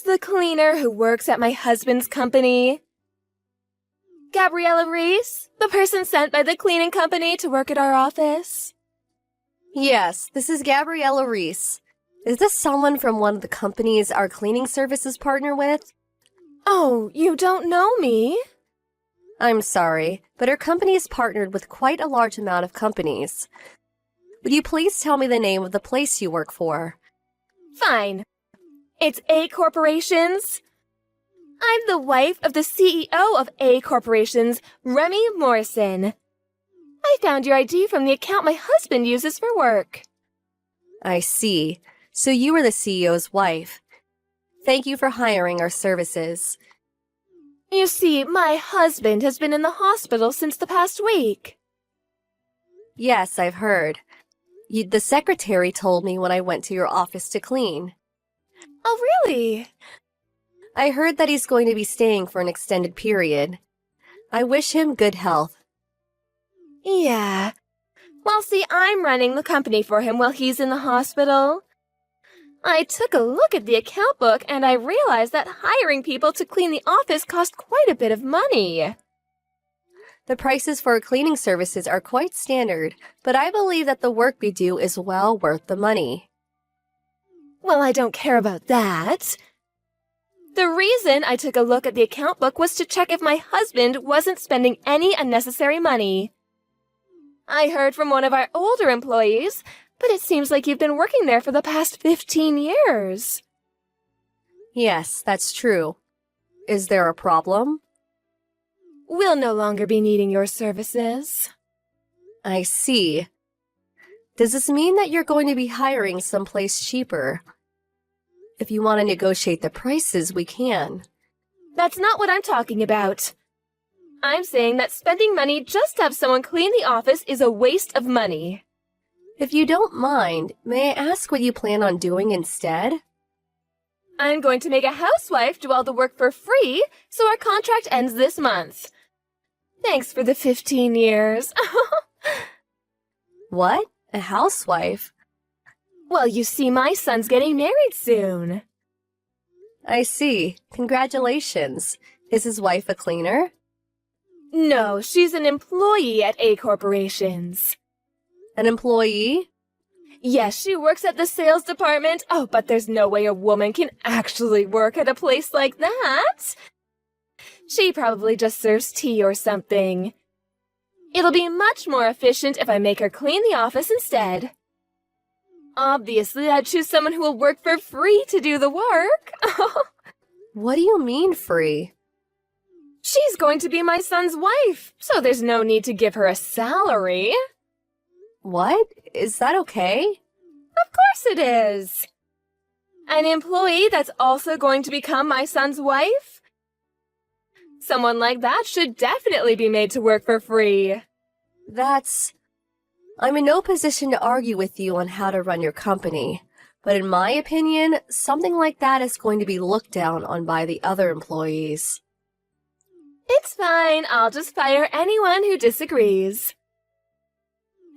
the cleaner who works at my husband's company? Gabriella Reese, the person sent by the cleaning company to work at our office? Yes, this is Gabriella Reese. Is this someone from one of the companies our cleaning services partner with? Oh, you don't know me? I'm sorry, but our company is partnered with quite a large amount of companies. Would you please tell me the name of the place you work for? Fine. It's A Corporations. I'm the wife of the CEO of A Corporations, Remy Morrison. I found your ID from the account my husband uses for work. I see. So you are the CEO's wife. Thank you for hiring our services. You see, my husband has been in the hospital since the past week. Yes, I've heard. The secretary told me when I went to your office to clean. Oh, really? I heard that he's going to be staying for an extended period. I wish him good health. Yeah. Well, see, I'm running the company for him while he's in the hospital. I took a look at the account book and I realized that hiring people to clean the office cost quite a bit of money. The prices for our cleaning services are quite standard, but I believe that the work we do is well worth the money. Well, I don't care about that. The reason I took a look at the account book was to check if my husband wasn't spending any unnecessary money. I heard from one of our older employees, but it seems like you've been working there for the past 15 years. Yes, that's true. Is there a problem? We'll no longer be needing your services. I see. Does this mean that you're going to be hiring someplace cheaper? If you want to negotiate the prices, we can. That's not what I'm talking about. I'm saying that spending money just to have someone clean the office is a waste of money. If you don't mind, may I ask what you plan on doing instead? I'm going to make a housewife do all the work for free, so our contract ends this month. Thanks for the 15 years. What? A housewife? Well, you see, my son's getting married soon. I see. Congratulations. Is his wife a cleaner? No, she's an employee at A Corporations. An employee? Yes, she works at the sales department. Oh, but there's no way a woman can actually work at a place like that. She probably just serves tea or something. It'll be much more efficient if I make her clean the office instead. Obviously, I'd choose someone who will work for free to do the work. What do you mean free? She's going to be my son's wife, so there's no need to give her a salary. What? Is that okay? Of course it is. An employee that's also going to become my son's wife? Someone like that should definitely be made to work for free. I'm in no position to argue with you on how to run your company, but in my opinion, something like that is going to be looked down on by the other employees. It's fine, I'll just fire anyone who disagrees.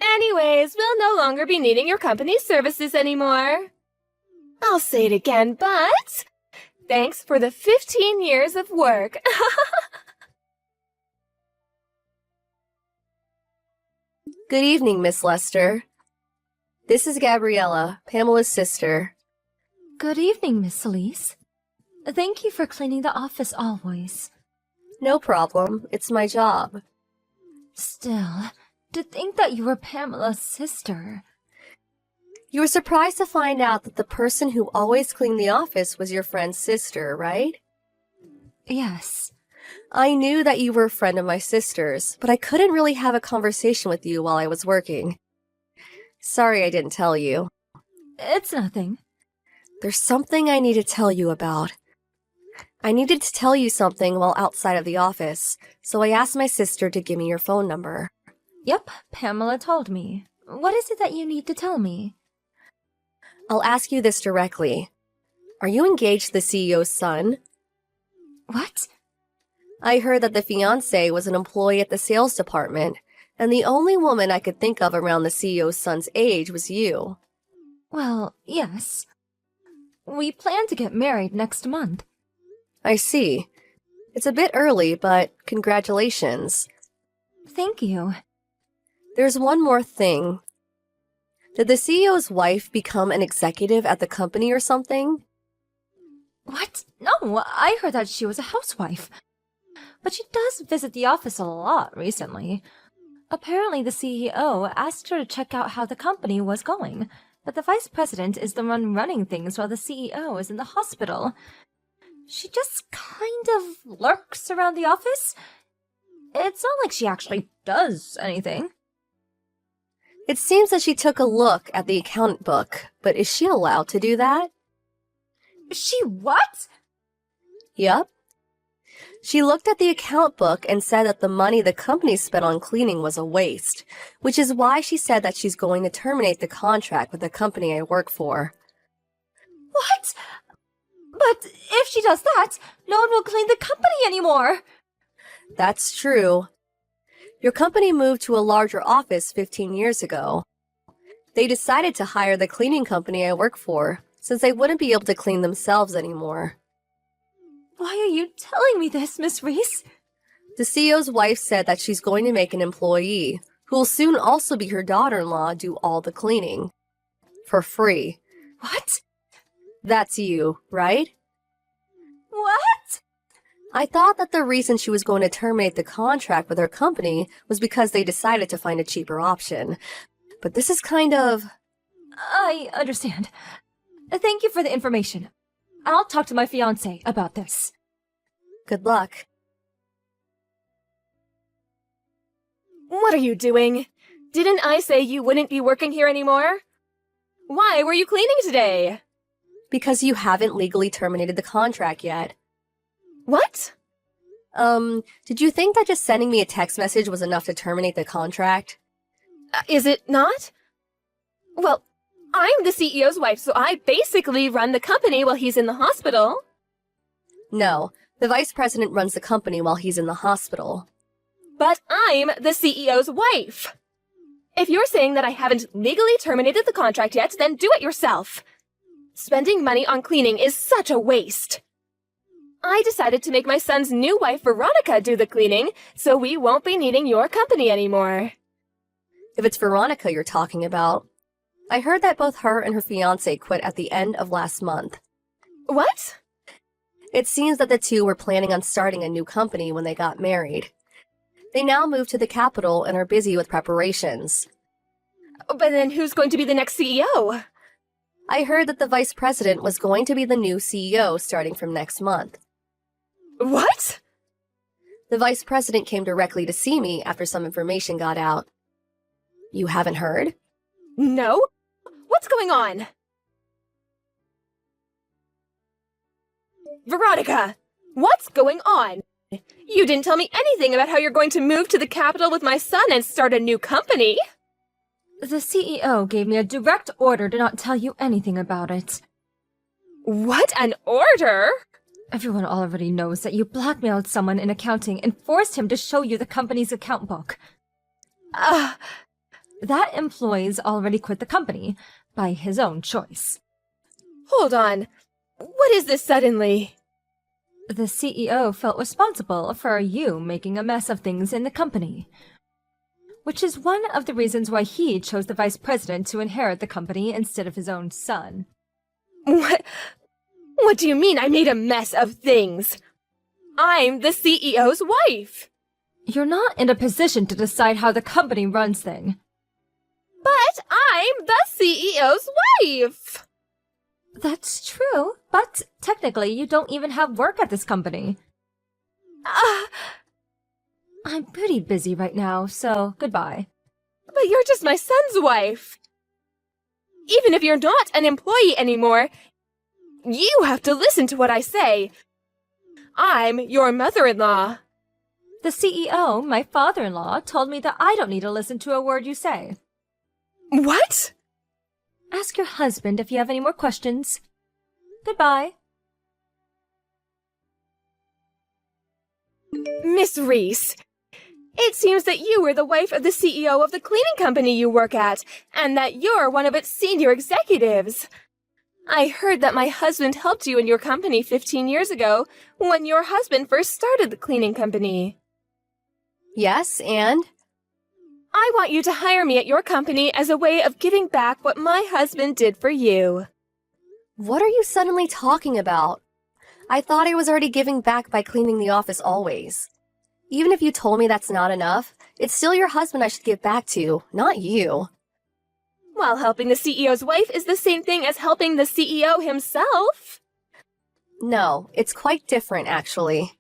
Anyways, we'll no longer be needing your company's services anymore. I'll say it again, but thanks for the 15 years of work. Good evening, Miss Lester. This is Gabriella, Pamela's sister. Good evening, Miss Elise. Thank you for cleaning the office always. No problem. It's my job. Still, to think that you were Pamela's sister. You were surprised to find out that the person who always cleaned the office was your friend's sister, right? Yes. I knew that you were a friend of my sister's, but I couldn't really have a conversation with you while I was working. Sorry I didn't tell you. It's nothing. There's something I need to tell you about. I needed to tell you something while outside of the office, so I asked my sister to give me your phone number. Yep, Pamela told me. What is it that you need to tell me? I'll ask you this directly. Are you engaged to the CEO's son? What? I heard that the fiancé was an employee at the sales department, and the only woman I could think of around the CEO's son's age was you. Well, yes. We plan to get married next month. I see. It's a bit early, but congratulations. Thank you. There's one more thing. Did the CEO's wife become an executive at the company or something? What? No, I heard that she was a housewife. But she does visit the office a lot recently. Apparently the CEO asked her to check out how the company was going, but the vice president is the one running things while the CEO is in the hospital. She just kind of lurks around the office. It's not like she actually does anything. It seems that she took a look at the account book, but is she allowed to do that? She what? Yup. She looked at the account book and said that the money the company spent on cleaning was a waste, which is why she said that she's going to terminate the contract with the company I work for. What? But if she does that, no one will clean the company anymore. That's true. Your company moved to a larger office 15 years ago. They decided to hire the cleaning company I work for, since they wouldn't be able to clean themselves anymore. Why are you telling me this, Miss Reese? The CEO's wife said that she's going to make an employee, who will soon also be her daughter-in-law, do all the cleaning. For free. What? That's you, right? What? I thought that the reason she was going to terminate the contract with her company was because they decided to find a cheaper option. But this is kind of... I understand. Thank you for the information. I'll talk to my fiancé about this. Good luck. What are you doing? Didn't I say you wouldn't be working here anymore? Why were you cleaning today? Because you haven't legally terminated the contract yet. What? Did you think that just sending me a text message was enough to terminate the contract? Is it not? Well, I'm the CEO's wife, so I basically run the company while he's in the hospital. No, the vice president runs the company while he's in the hospital. But I'm the CEO's wife. If you're saying that I haven't legally terminated the contract yet, then do it yourself. Spending money on cleaning is such a waste. I decided to make my son's new wife, Veronica, do the cleaning, so we won't be needing your company anymore. If it's Veronica you're talking about, I heard that both her and her fiancé quit at the end of last month. What? It seems that the two were planning on starting a new company when they got married. They now moved to the capital and are busy with preparations. But then who's going to be the next CEO? I heard that the vice president was going to be the new CEO starting from next month. What? The vice president came directly to see me after some information got out. You haven't heard? No? What's going on? Veronica, what's going on? You didn't tell me anything about how you're going to move to the capital with my son and start a new company. The CEO gave me a direct order to not tell you anything about it. What an order! Everyone already knows that you blackmailed someone in accounting and forced him to show you the company's account book. That employee's already quit the company, by his own choice. Hold on. What is this suddenly? The CEO felt responsible for you making a mess of things in the company. Which is one of the reasons why he chose the vice president to inherit the company instead of his own son. What do you mean I made a mess of things? I'm the CEO's wife. You're not in a position to decide how the company runs things. But I'm the CEO's wife. That's true, but technically you don't even have work at this company. I'm pretty busy right now, so goodbye. But you're just my son's wife. Even if you're not an employee anymore, you have to listen to what I say. I'm your mother-in-law. The CEO, my father-in-law, told me that I don't need to listen to a word you say. What? Ask your husband if you have any more questions. Goodbye. Miss Reese, it seems that you were the wife of the CEO of the cleaning company you work at, and that you're one of its senior executives. I heard that my husband helped you in your company 15 years ago, when your husband first started the cleaning company. Yes, and? I want you to hire me at your company as a way of giving back what my husband did for you. What are you suddenly talking about? I thought I was already giving back by cleaning the office always. Even if you told me that's not enough, it's still your husband I should give back to, not you. While helping the CEO's wife is the same thing as helping the CEO himself. No, it's quite different, actually.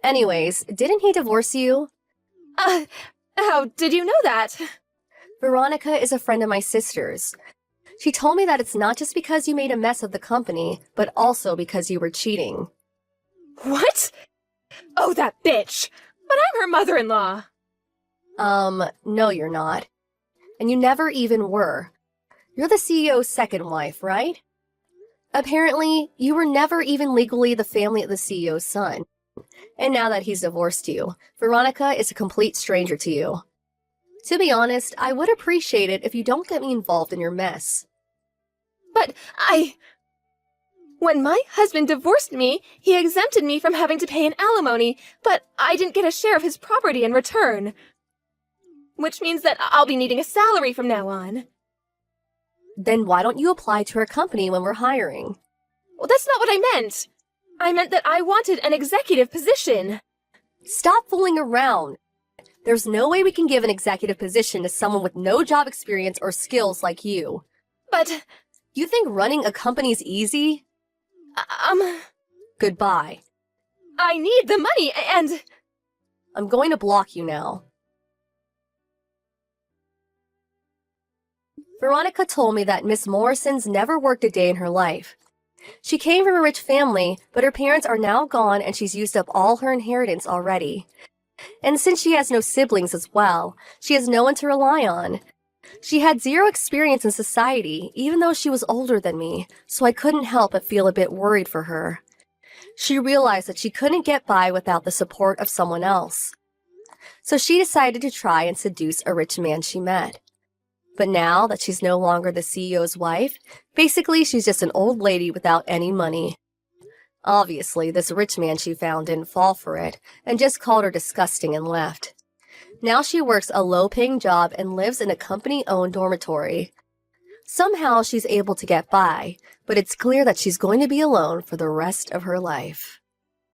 Anyways, didn't he divorce you? How did you know that? Veronica is a friend of my sister's. She told me that it's not just because you made a mess of the company, but also because you were cheating. What? Oh, that bitch! But I'm her mother-in-law. No, you're not. And you never even were. You're the CEO's second wife, right? Apparently, you were never even legally the family of the CEO's son. And now that he's divorced you, Veronica is a complete stranger to you. To be honest, I would appreciate it if you don't get me involved in your mess. But when my husband divorced me, he exempted me from having to pay an alimony, but I didn't get a share of his property in return. Which means that I'll be needing a salary from now on. Then why don't you apply to our company when we're hiring? Well, that's not what I meant. I meant that I wanted an executive position. Stop fooling around. There's no way we can give an executive position to someone with no job experience or skills like you. But, You think running a company's easy? Goodbye. I need the money and... I'm going to block you now. Veronica told me that Miss Morrison's never worked a day in her life. She came from a rich family, but her parents are now gone and she's used up all her inheritance already. And since she has no siblings as well, she has no one to rely on. She had zero experience in society, even though she was older than me, so I couldn't help but feel a bit worried for her. She realized that she couldn't get by without the support of someone else. So she decided to try and seduce a rich man she met. But now that she's no longer the CEO's wife, basically she's just an old lady without any money. Obviously, this rich man she found didn't fall for it, and just called her disgusting and left. Now she works a low-paying job and lives in a company-owned dormitory. Somehow she's able to get by, but it's clear that she's going to be alone for the rest of her life.